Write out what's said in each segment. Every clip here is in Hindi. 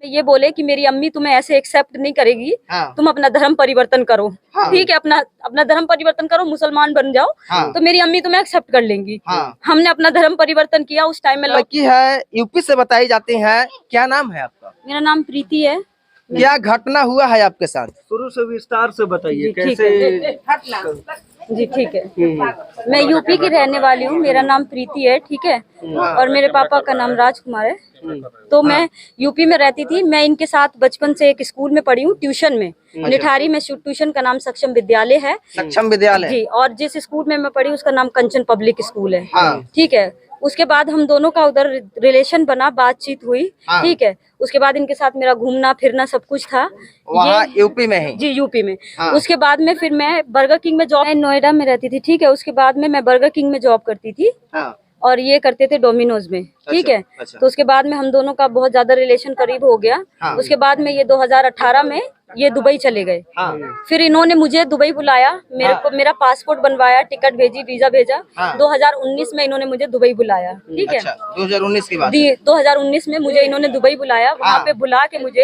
ये बोले कि मेरी अम्मी तुम्हें ऐसे एक्सेप्ट नहीं करेगी। हाँ। तुम अपना धर्म परिवर्तन करो। हाँ। ठीक है, अपना धर्म परिवर्तन करो, मुसलमान बन जाओ। हाँ। तो मेरी अम्मी तुम्हें एक्सेप्ट कर लेंगी। हाँ। हमने अपना धर्म परिवर्तन किया उस टाइम में। लड़की है, यूपी से बताई जाती है, क्या नाम है आपका? मेरा नाम प्रीति है। क्या घटना हुआ है आपके साथ? शुरू से विस्तार से बताइए ठीक कैसे। जी ठीक है। मैं यूपी की रहने वाली हूँ, मेरा नाम प्रीति है। ठीक है, और मेरे पापा का नाम राजकुमार है। तो मैं यूपी में रहती थी। मैं इनके साथ बचपन से एक स्कूल में पढ़ी हूँ, ट्यूशन में। निठारी में ट्यूशन का नाम सक्षम विद्यालय है। सक्षम विद्यालय जी, और जिस स्कूल में मैं पढ़ी उसका नाम कंचन पब्लिक स्कूल है। हाँ। ठीक है, उसके बाद हम दोनों का उधर रिलेशन बना, बातचीत हुई। हाँ। ठीक है, उसके बाद इनके साथ मेरा घूमना फिरना सब कुछ था। वहाँ यूपी में ही? जी, यूपी में। हाँ। उसके बाद में फिर मैं बर्गर किंग में जॉब, नोएडा में रहती थी। ठीक है, उसके बाद में मैं बर्गर किंग में जॉब करती थी। हाँ। और ये करते थे डोमिनोज में। ठीक है। अच्छा। तो उसके बाद में हम दोनों का बहुत ज्यादा रिलेशन करीब हो गया। हाँ। उसके बाद में ये 2018 में ये दुबई चले गए। हाँ। फिर इन्होंने मुझे दुबई बुलाया, मेरा पासपोर्ट बनवाया, टिकट भेजी, वीजा भेजा। हाँ। 2019 में इन्होंने मुझे दुबई बुलाया। ठीक है। अच्छा, 2019 की बात? 2019 में मुझे इन्होंने दुबई बुलाया। वहाँ पे बुला के मुझे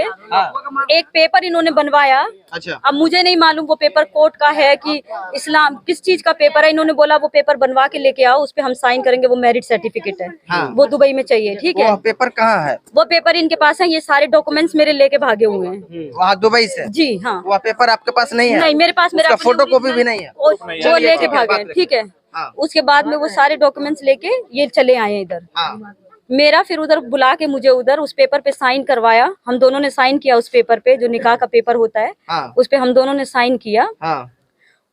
एक पेपर इन्होंने बनवाया। अच्छा। अब मुझे नहीं मालूम वो पेपर कोर्ट का है कि इस्लाम किस चीज का पेपर है। इन्होंने बोला वो पेपर बनवा के लेके आओ, उस पे हम साइन करेंगे, वो मेरिट सर्टिफिकेट है। हाँ। वो दुबई में चाहिए। ठीक है, वो पेपर कहाँ है? वो पेपर इनके पास है। ये सारे डॉक्यूमेंट्स मेरे लेके भागे हुए हैं वहाँ दुबई से? जी हाँ। वह पेपर आपके पास नहीं है? नहीं, मेरे पास मेरा फोटो कॉपी भी नहीं है? वो लेके भागे। ठीक है। हाँ। उसके बाद में वो सारे डॉक्यूमेंट्स लेके ये चले आए इधर। हाँ। मेरा फिर उधर बुला के मुझे उधर उस पेपर पे साइन करवाया। हम दोनों ने साइन किया उस पेपर पे, जो निकाह का पेपर होता है। हाँ। उस पे हम दोनों ने साइन किया। हाँ।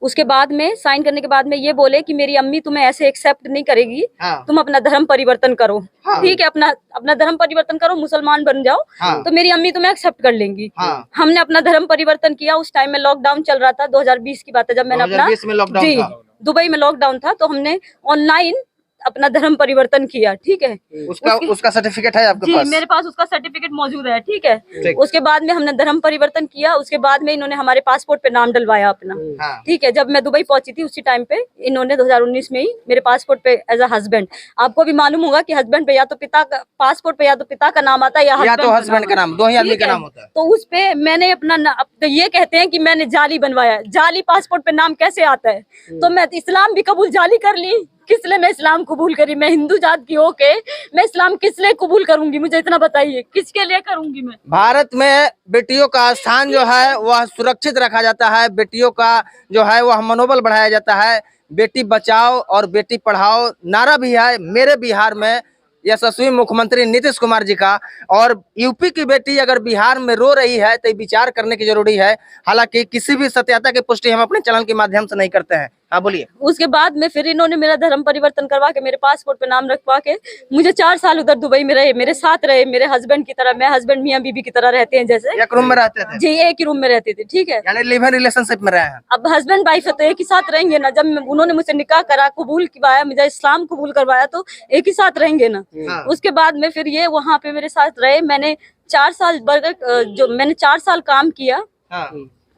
उसके बाद में साइन करने के बाद में ये बोले कि मेरी अम्मी तुम्हें ऐसे एक्सेप्ट नहीं करेगी। हाँ। तुम अपना धर्म परिवर्तन करो। हाँ। ठीक है, अपना धर्म परिवर्तन करो, मुसलमान बन जाओ। हाँ। तो मेरी अम्मी तुम्हें एक्सेप्ट कर लेंगी। हाँ। हमने अपना धर्म परिवर्तन किया। उस टाइम में लॉकडाउन चल रहा था, 2020 की बात है, जब मैंने अपना 2020 में लॉकडाउन जी था। दुबई में लॉकडाउन था। तो हमने ऑनलाइन अपना धर्म परिवर्तन किया। ठीक है, उसका सर्टिफिकेट है आपके जी पास? मेरे पास उसका सर्टिफिकेट मौजूद है। ठीक है। ठीक। उसके बाद में हमने धर्म परिवर्तन किया। उसके बाद में इन्होंने हमारे पासपोर्ट पे नाम डलवाया अपना। हाँ। ठीक है, जब मैं दुबई पहुंची थी उसी टाइम पे इन्होंने 2019 में ही मेरे पासपोर्ट पे एज अ हस्बैंड, आपको भी मालूम होगा कि हस्बैंड पे या तो पिता का पासपोर्ट पे या तो पिता का नाम आता है या तो हस्बैंड का नाम, दो ही आदमी का नाम होता है। तो उस पे मैंने अपना तो ये कहते हैं कि मैंने जाली बनवाया। जाली पासपोर्ट पे नाम कैसे आता है? तो मैं इस्लाम भी कबूल जाली कर ली। किस लिए मैं इस्लाम कबूल करी? मैं हिंदू जात की होके मैं इस्लाम किस लिए कबूल करूंगी? मुझे इतना बताइए, किसके लिए करूंगी मैं? भारत में बेटियों का स्थान जो है वह सुरक्षित रखा जाता है। बेटियों का जो है वह मनोबल बढ़ाया जाता है। बेटी बचाओ और बेटी पढ़ाओ नारा भी है मेरे बिहार में यशस्वी मुख्यमंत्री नीतीश कुमार जी का। और यूपी की बेटी अगर बिहार में रो रही है तो विचार करने की जरूरी है। हालांकि किसी भी सत्यता की पुष्टि हम अपने चैनल के माध्यम से नहीं करते हैं। हाँ बोलिए। उसके बाद में फिर इन्होंने मेरा धर्म परिवर्तन करवा के मेरे पासपोर्ट पे नाम रखवा के मुझे 4 साल उधर दुबई में रहे, मेरे साथ रहे, मेरे हस्बैंड की तरह। मैं हस्बैंड मियां बीबी की तरह रहते हैं जैसे एक रूम में रहते थे? जी, एक ही रूम में रहते थे। ठीक है, यानी लिव इन रिलेशनशिप में रहे हैं। अब हस्बैंड वाइफ है तो एक ही साथ रहेंगे ना। जब उन्होंने मुझसे निकाह करा, कबूल किया, मुझे इस्लाम कबूल करवाया, तो एक ही साथ रहेंगे ना। हाँ। उसके बाद में फिर ये वहाँ पे मेरे साथ रहे। मैंने 4 साल मैंने 4 साल काम किया हाँ।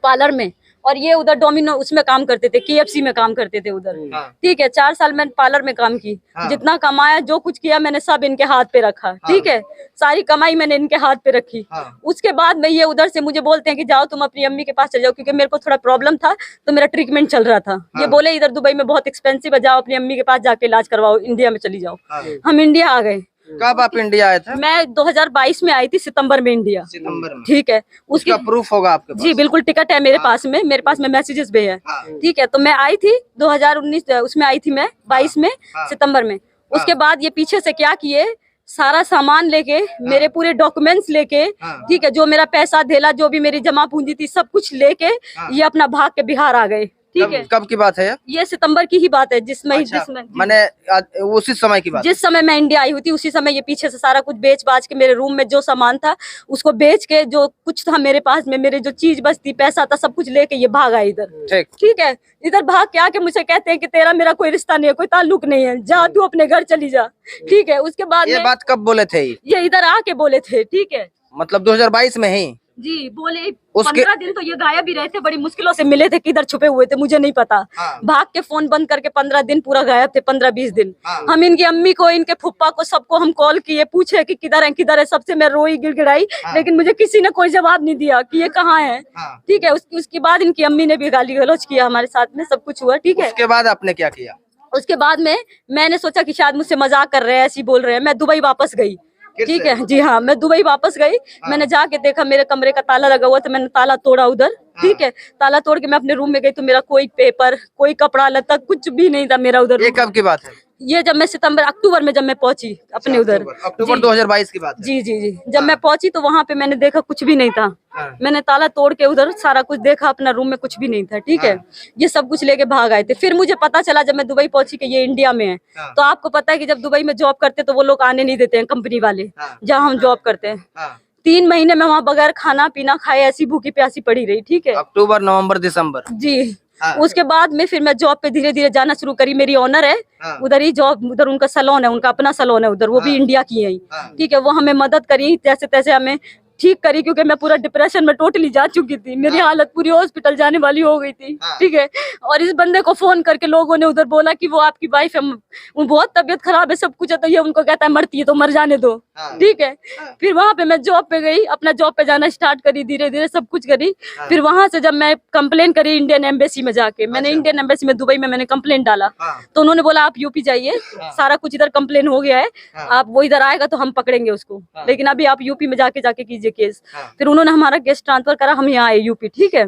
पार्लर में। और ये उधर डोमिनो उसमें काम करते थे, KFC में काम करते थे उधर। हाँ। ठीक है, 4 साल मैंने पार्लर में काम की। हाँ। जितना कमाया, जो कुछ किया, मैंने सब इनके हाथ पे रखा। ठीक है, सारी कमाई मैंने इनके हाथ पे रखी। हाँ। उसके बाद में ये उधर से मुझे बोलते हैं कि जाओ तुम अपनी अम्मी के पास चले जाओ, क्योंकि मेरे को थोड़ा प्रॉब्लम था तो मेरा ट्रीटमेंट चल रहा था। ये बोले इधर दुबई में बहुत एक्सपेंसिव है, जाओ अपनी अम्मी के पास जाके इलाज करवाओ, इंडिया में चली जाओ। हम इंडिया आ गए। कब आप इंडिया आए थे? मैं 2022 में आई थी, सितंबर में इंडिया। सितंबर में? ठीक है, उसका प्रूफ होगा आपके पास? जी बिल्कुल, टिकट है मेरे पास में, मेरे पास में मैसेजेस भी है। ठीक है, तो मैं आई थी 2019 उसमें आई थी मैं 22 में सितंबर में। उसके बाद ये पीछे से क्या किए, सारा सामान लेके, मेरे पूरे डॉक्यूमेंट्स लेके, ठीक है, जो मेरा पैसा धेला, जो भी मेरी जमा पूंजी थी, सब कुछ लेके ये अपना भाग के बिहार आ गए। ठीक है, कब की बात है ये सितंबर की ही बात है, जिसमें मैंने उसी समय की बात, जिस समय मैं इंडिया आई हुई थी उसी समय ये पीछे से सारा कुछ बेच बाच के, मेरे रूम में जो सामान था उसको बेच के, जो कुछ था मेरे पास में, मेरे जो चीज बचती, पैसा था, सब कुछ लेके ये भाग आए इधर। ठीक है, इधर भाग के आके मुझे कहते हैं कि तेरा मेरा कोई रिश्ता नहीं है, कोई ताल्लुक नहीं है, जा तू अपने घर चली जा। ठीक है, उसके बाद ये बात कब बोले थे? ये इधर आके बोले थे। ठीक है, मतलब 2022 में ही? जी बोले उसके- 15 दिन तो ये गायब ही रहे थे, बड़ी मुश्किलों से मिले थे, किधर छुपे हुए थे मुझे नहीं पता। भाग के फोन बंद करके 15 दिन पूरा गायब थे, 15-20 दिन। हम इनकी अम्मी को, इनके फुप्पा को, सबको हम कॉल किए, पूछे कि किधर है किधर है, सबसे मैं रोई गिड़गिड़ाई, लेकिन मुझे किसी ने कोई जवाब नहीं दिया कि ये कहाँ है। ठीक है, उसके बाद इनकी अम्मी ने भी गाली गलौज किया हमारे साथ में, सब कुछ हुआ। ठीक है, उसके बाद आपने क्या किया? उसके बाद में मैंने सोचा कि शायद मुझसे मजाक कर रहे हैं, ऐसी बोल रहे हैं। मैं दुबई वापस गई। ठीक है जी हाँ, मैं दुबई वापस गई। मैंने जाके देखा मेरे कमरे का ताला लगा हुआ था, मैंने ताला तोड़ा उधर। ठीक है, ताला तोड़ के मैं अपने रूम में गई तो मेरा कोई पेपर, कोई कपड़ा लत्ता कुछ भी नहीं था मेरा उधर। ये कब की बात है? ये जब मैं अक्टूबर में जब मैं पहुंची अपने उधर, अक्टूबर 2022 की बात है। जी जी जी, जब मैं पहुंची तो वहां पे मैंने देखा कुछ भी नहीं था। मैंने ताला तोड़ के उधर सारा कुछ देखा, अपना रूम में कुछ भी नहीं था। ठीक है, ये सब कुछ लेके भाग आए थे। फिर मुझे पता चला जब मैं दुबई पहुंची कि ये इंडिया में है। तो आपको पता है कि जब दुबई में जॉब करते तो वो लोग आने नहीं देते हैं, कंपनी वाले जहाँ हम जॉब करते हैं। 3 महीने में वहाँ बगैर खाना पीना खाए ऐसी भूखी प्यासी पड़ी रही। ठीक है, अक्टूबर, नवंबर, दिसंबर जी। उसके बाद में फिर मैं जॉब पे धीरे धीरे जाना शुरू करी। मेरी ऑनर है उधर ही जॉब, उधर उनका सैलून है, उनका अपना सैलून है उधर, वो भी इंडिया की है। ठीक है, वो हमें मदद करी, जैसे तैसे हमें ठीक करी, क्योंकि मैं पूरा डिप्रेशन में टोटली जा चुकी थी। मेरी हालत पूरी हॉस्पिटल जाने वाली हो गई थी। ठीक है, और इस बंदे को फोन करके लोगों ने उधर बोला कि वो आपकी वाइफ है, वो बहुत तबीयत खराब है, सब कुछ है। तो ये उनको कहता है मरती है तो मर जाने दो। ठीक है, फिर वहां पे मैं जॉब पे गई, अपना जॉब पे जाना स्टार्ट करी, धीरे धीरे सब कुछ करी। फिर वहां से जब मैं कंप्लेन करी इंडियन एम्बेसी में जाके, मैंने इंडियन एम्बेसी में दुबई में मैंने कंप्लेन डाला। तो उन्होंने बोला आप यूपी जाइए, सारा कुछ इधर कंप्लेन हो गया है, आप वो इधर आएगा तो हम पकड़ेंगे उसको, लेकिन अभी आप यूपी में जाके कीजिए केस। फिर उन्होंने हमारा केस ट्रांसफर करा, हम यहाँ आए यूपी। ठीक है,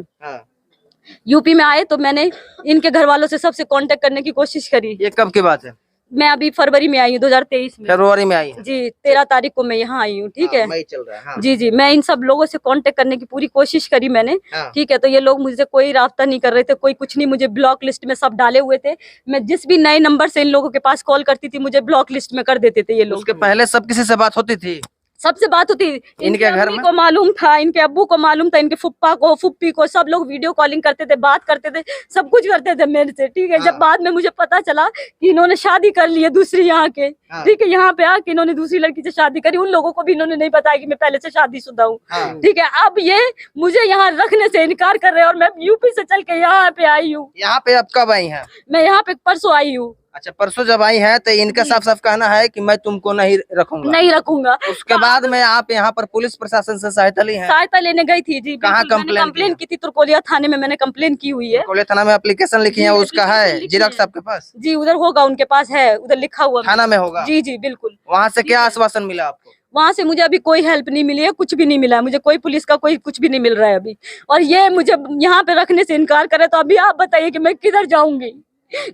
यूपी में आए तो मैंने इनके घर वालों से सबसे कांटेक्ट करने की कोशिश करी। ये कब की बात है? मैं अभी फरवरी में आई हूँ, 2023 में, फरवरी में आई है जी। 13 तारीख को मैं यहाँ आई हूँ। ठीक है, मई चल रहा है। जी जी, मैं इन सब लोगों से कांटेक्ट करने की पूरी कोशिश करी मैंने। ठीक है, तो ये लोग मुझसे कोई रास्ता नहीं कर रहे थे, कोई कुछ नहीं, मुझे ब्लॉक लिस्ट में सब डाले हुए थे। मैं जिस भी नए नंबर से इन लोगों के पास कॉल करती थी मुझे ब्लॉक लिस्ट में कर देते थे ये लोग। उसके पहले सब किसी से बात होती थी? सबसे बात होती, इनके घर में को मालूम था, इनके अब्बू को मालूम था, इनके फुप्पा को, फुप्पी को, सब लोग वीडियो कॉलिंग करते थे, बात करते थे, सब कुछ करते थे मेरे से। ठीक है, जब बाद में मुझे पता चला कि इन्होंने शादी कर ली है दूसरी यहाँ के। ठीक है, यहाँ पे आके इन्होंने दूसरी लड़की से शादी करी, उन लोगों को भी इन्होंने नहीं बताया कि मैं पहले से शादीशुदा हूँ। ठीक है, अब ये मुझे यहाँ रखने से इनकार कर रहे हैं और मैं यूपी से चल के यहाँ पे आई हूँ। यहाँ पे अब कब आई हैं? मैं यहाँ पे परसों आई हूँ। अच्छा, परसों जब आई है तो इनका साफ साफ कहना है कि मैं तुमको नहीं रखूंगा, नहीं रखूंगा। उसके बाद में आप यहाँ पर पुलिस प्रशासन से सहायता ली है? सहायता लेने गई थी जी। कहाँ कंप्लेन की थी? तुर्कोलिया थाने में मैंने कंप्लेन की हुई है। तुर्कोलिया थाना में एप्लीकेशन लिखी है, उसका है जिरक्स आपके पास? जी, उधर होगा, उनके पास है, उधर लिखा हुआ थाना में होगा? जी जी बिल्कुल। वहाँ से क्या आश्वासन मिला आपको? वहाँ से मुझे अभी कोई हेल्प नहीं मिली है, कुछ भी नहीं मिला है मुझे, कोई पुलिस का कोई कुछ भी नहीं मिल रहा है अभी। और ये मुझे यहाँ पे रखने से इनकार करे तो अभी आप बताइए कि मैं किधर जाऊंगी?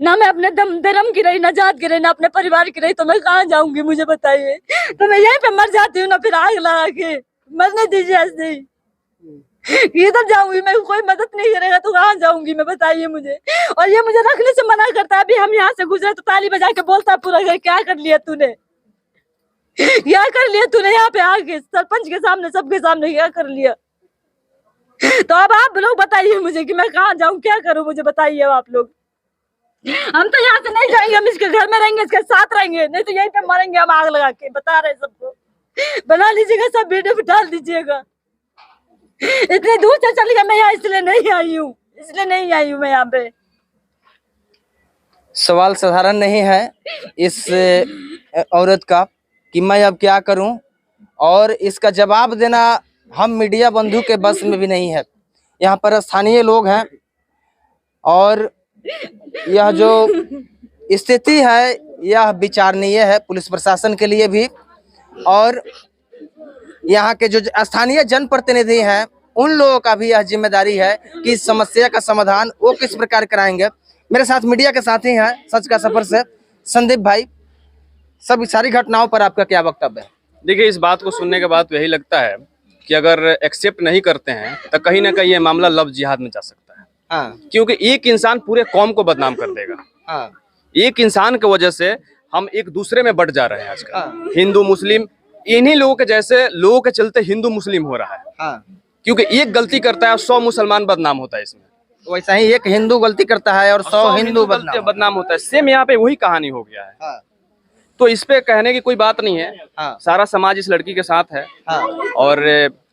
ना मैं अपने धर्म की रही, ना जात की रही, ना अपने परिवार की रही, तो मैं कहाँ जाऊंगी? मुझे बताइए। तो मैं यहीं पे मर जाती हूँ ना, फिर आग लगा के मरने दीजिए ऐसे ही। इधर जाऊंगी मैं, कोई मदद नहीं करेगा तो कहाँ जाऊंगी मैं? बताइए मुझे। और ये मुझे रखने से मना करता है। अभी हम यहाँ से गुजरे तो ताली बजा के बोलता है पूरा घर, क्या कर लिया तूने, क्या कर लिया तूने यहाँ पे आके, सरपंच के सामने, सबके सामने क्या कर लिया? तो अब आप लोग बताइए मुझे कि मैं कहाँ जाऊँ, क्या करूँ? मुझे बताइए आप लोग। हम तो यहाँ से नहीं जाएंगे, हम इसके घर में रहेंगे, इसके साथ रहेंगे, नहीं तो यहीं पे मरेंगे हम आग लगा के। बता रहे सबको, बना लीजिएगा, सब वीडियो पे डाल दीजिएगा। इतनी दूर से चली गई मैं यहाँ, इसलिए नहीं आई हूँ, इसलिए नहीं आई हूँ मैं यहाँ पे। सवाल साधारण नहीं है इस औरत का कि मैं अब क्या करूं, और इसका जवाब देना हम मीडिया बंधु के बस में भी नहीं है। यहाँ पर स्थानीय लोग हैं और यह जो स्थिति है यह विचारणीय है पुलिस प्रशासन के लिए भी, और यहाँ के जो स्थानीय जनप्रतिनिधि हैं उन लोगों का भी यह जिम्मेदारी है कि इस समस्या का समाधान वो किस प्रकार कराएंगे। मेरे साथ मीडिया के साथी हैं सच का सफर से संदीप भाई, सब सारी घटनाओं पर आपका क्या वक्तव्य है? देखिए, इस बात को सुनने के बाद तो यही लगता है कि अगर एक्सेप्ट नहीं करते हैं तो कहीं ना कहीं ये मामला लव जिहाद में जा सकता है। हाँ, क्योंकि एक इंसान पूरे कौम को बदनाम कर देगा। हाँ, एक इंसान की वजह से हम एक दूसरे में बढ़ जा रहे हैं आजकल। हाँ, हिंदू मुस्लिम, इन्हीं लोगों के जैसे लोगों के चलते हिंदू मुस्लिम हो रहा है। हाँ। क्योंकि एक गलती करता है 100 मुसलमान बदनाम होता है इसमें। वैसा ही एक हिंदू गलती करता है और 100 हिंदू बदनाम होता है। सेम यहाँ पे वही कहानी हो गया है। हाँ, तो इस पे कहने की कोई बात नहीं है। हाँ, सारा समाज इस लड़की के साथ है। हाँ, और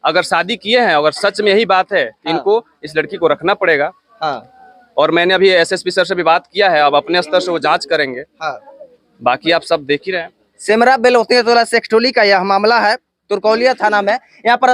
अगर शादी किए हैं, अगर सच में यही बात है, हाँ। इनको इस लड़की को रखना पड़ेगा। हाँ और मैंने अभी एसएसपी सर से भी बात किया है, अब अपने स्तर से वो जांच करेंगे। हाँ। बाकी आप सब देख ही रहे हैं। सेमरा बेलोतिया टोला सेक्सटोली का यह मामला है, तुरकौलिया थाना में। यहाँ पर